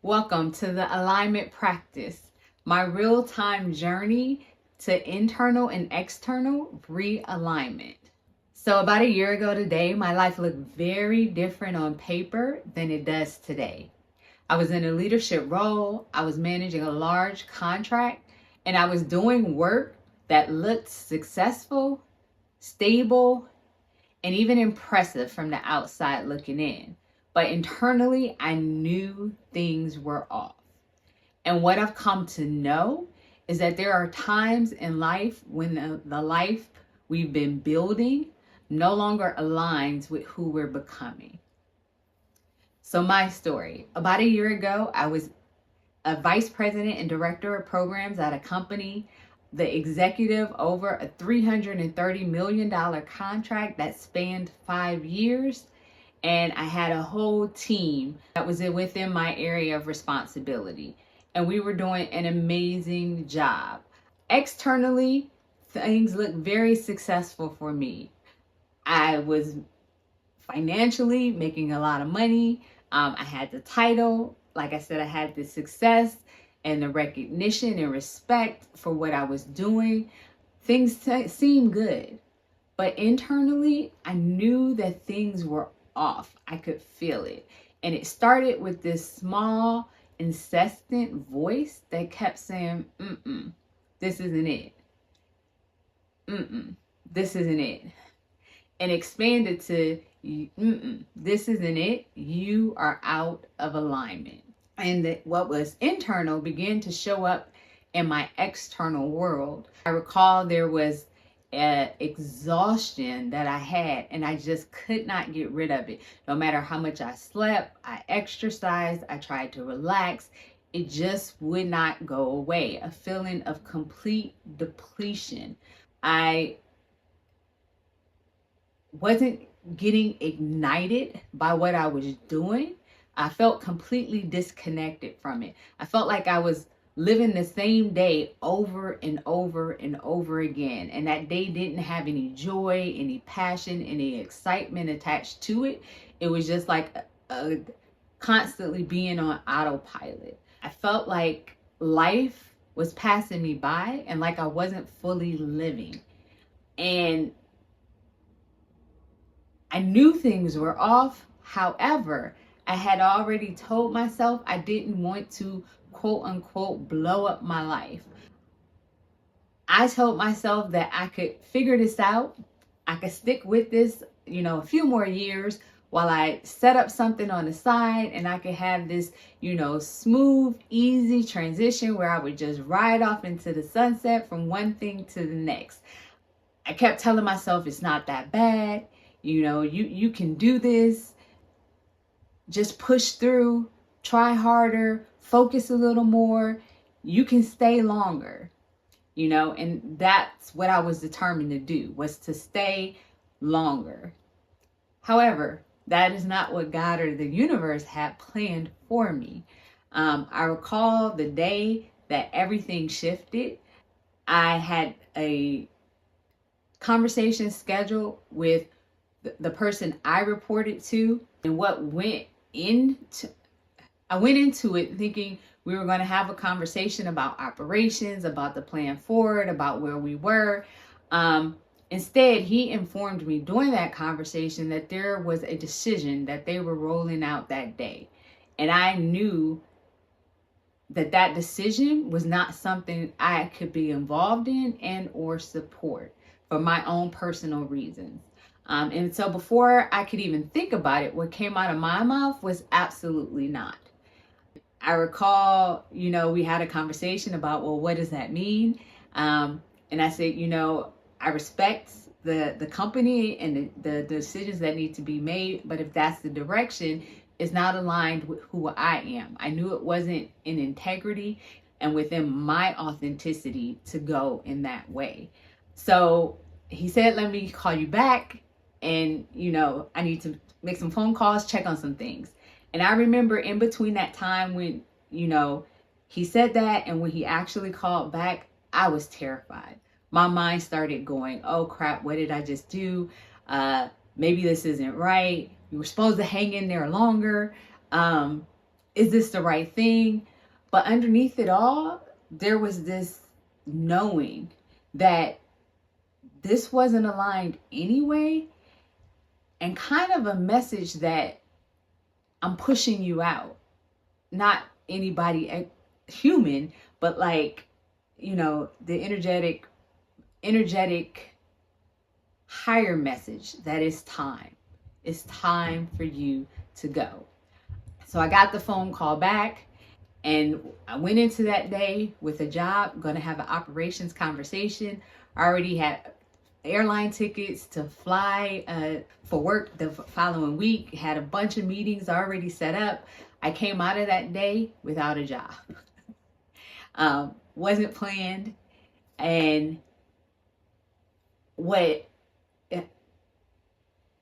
Welcome to the Alignment Practice, my real-time journey to internal and external realignment. So about a year ago today, my life looked very different on paper than it does today. I was in a leadership role, I was managing a large contract, and I was doing work that looked successful, stable, and even impressive from the outside looking in. But internally, I knew things were off. And what I've come to know is that there are times in life when the life we've been building no longer aligns with who we're becoming. So my story, about a year ago, I was a vice president and director of programs at a company, the executive over a $330 million contract that spanned 5 years. And I had a whole team that was within my area of responsibility. And we were doing an amazing job. Externally, things looked very successful for me. I was financially making a lot of money. I had the title. Like I said, I had the success and the recognition and respect for what I was doing. Things seemed good. But internally, I knew that things were off. I could feel it. And it started with this small, incessant voice that kept saying, this isn't it. This isn't it. And expanded to, this isn't it. You are out of alignment. And what was internal began to show up in my external world. I recall there was exhaustion that I had, and I just could not get rid of it. No matter how much I slept, I exercised, I tried to relax, it just would not go away. A feeling of complete depletion. I wasn't getting ignited by what I was doing. I felt completely disconnected from it. I felt like I was living the same day over and over and over again. And that day didn't have any joy, any passion, any excitement attached to it. It was just like constantly being on autopilot. I felt like life was passing me by and like I wasn't fully living. And I knew things were off. However, I had already told myself I didn't want to quote unquote blow up my life. I told myself that I could figure this out. I could stick with this, a few more years while I set up something on the side, and I could have this, smooth, easy transition where I would just ride off into the sunset from one thing to the next. I kept telling myself it's not that bad. You can do this. Just push through, try harder, focus a little more. You can stay longer, and that's what I was determined to do, was to stay longer. However, that is not what God or the universe had planned for me. I recall the day that everything shifted. I had a conversation scheduled with the person I reported to, and I went into it thinking we were going to have a conversation about operations, about the plan forward, about where we were. Instead, he informed me during that conversation that there was a decision that they were rolling out that day. And I knew that decision was not something I could be involved in and or support for my own personal reasons. And so before I could even think about it, what came out of my mouth was absolutely not. I recall, we had a conversation about, well, what does that mean? And I said, I respect the company and the decisions that need to be made, but if that's the direction, it's not aligned with who I am. I knew it wasn't in integrity and within my authenticity to go in that way. So he said, let me call you back. And, I need to make some phone calls, check on some things. And I remember in between that time when, he said that and when he actually called back, I was terrified. My mind started going, oh crap, what did I just do? Maybe this isn't right. You were supposed to hang in there longer. is this the right thing? But underneath it all, there was this knowing that this wasn't aligned anyway, and kind of a message that I'm pushing you out. Not anybody human, but like, the energetic higher message that it's time. It's time for you to go. So I got the phone call back, and I went into that day with a job, going to have an operations conversation. I already had airline tickets to fly for work the following week, had a bunch of meetings already set up. I came out of that day without a job. Wasn't planned. And what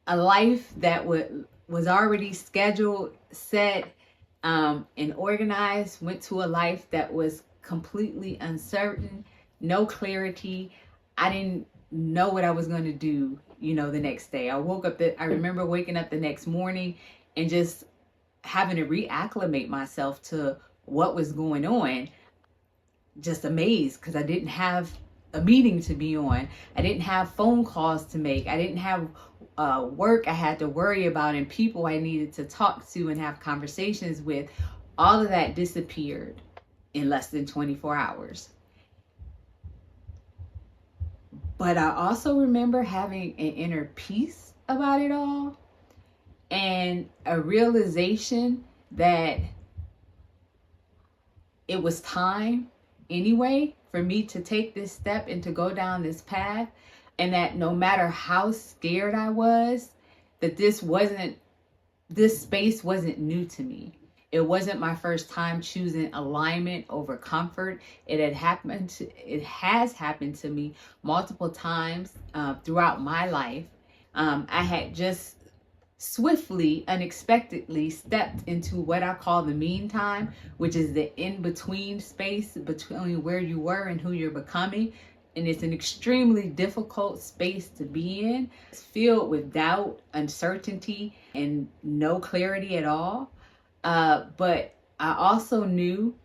a life that was already scheduled, set, and organized, went to a life that was completely uncertain, no clarity. I didn't know what I was going to do, the next day. I remember waking up the next morning and just having to reacclimate myself to what was going on. Just amazed, because I didn't have a meeting to be on. I didn't have phone calls to make. I didn't have work I had to worry about and people I needed to talk to and have conversations with. All of that disappeared in less than 24 hours. But I also remember having an inner peace about it all, and a realization that it was time anyway for me to take this step and to go down this path. And that no matter how scared I was, that this space wasn't new to me. It wasn't my first time choosing alignment over comfort. It has happened to me multiple times throughout my life. I had just swiftly, unexpectedly stepped into what I call the meantime, which is the in-between space between where you were and who you're becoming. And it's an extremely difficult space to be in. It's filled with doubt, uncertainty, and no clarity at all. But I also knew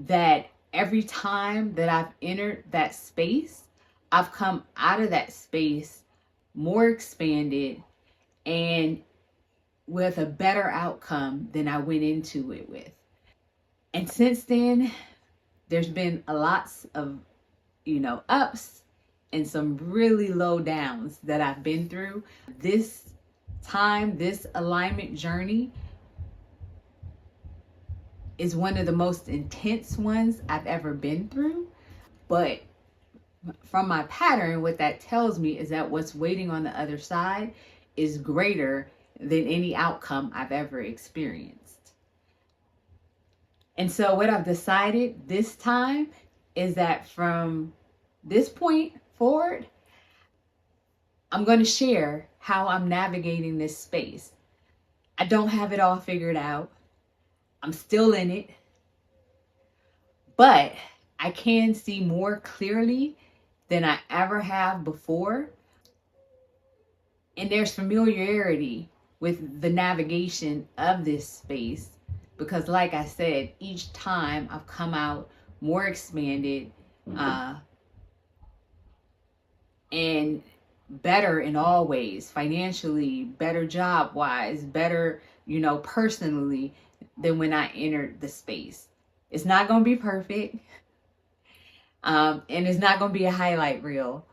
that every time that I've entered that space, I've come out of that space more expanded and with a better outcome than I went into it with. And since then, there's been a lots of ups and some really low downs that I've been through. This alignment journey is one of the most intense ones I've ever been through. But from my pattern, what that tells me is that what's waiting on the other side is greater than any outcome I've ever experienced. And so what I've decided this time is that from this point forward, I'm going to share how I'm navigating this space. I don't have it all figured out. I'm still in it. But I can see more clearly than I ever have before. And there's familiarity with the navigation of this space because, like I said, each time I've come out more expanded, and better in all ways, financially, better job wise, better, personally than when I entered the space. It's not going to be perfect. And it's not going to be a highlight reel.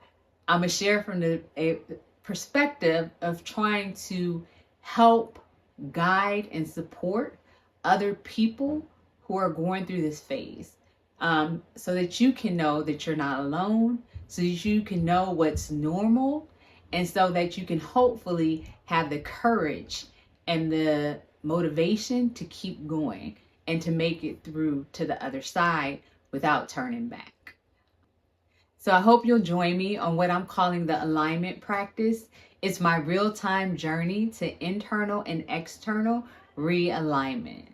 I'm going to share from a perspective of trying to help guide and support other people who are going through this phase. So that you can know that you're not alone, so that you can know what's normal, and so that you can hopefully have the courage and the motivation to keep going and to make it through to the other side without turning back. So I hope you'll join me on what I'm calling the alignment practice. It's my real-time journey to internal and external realignment.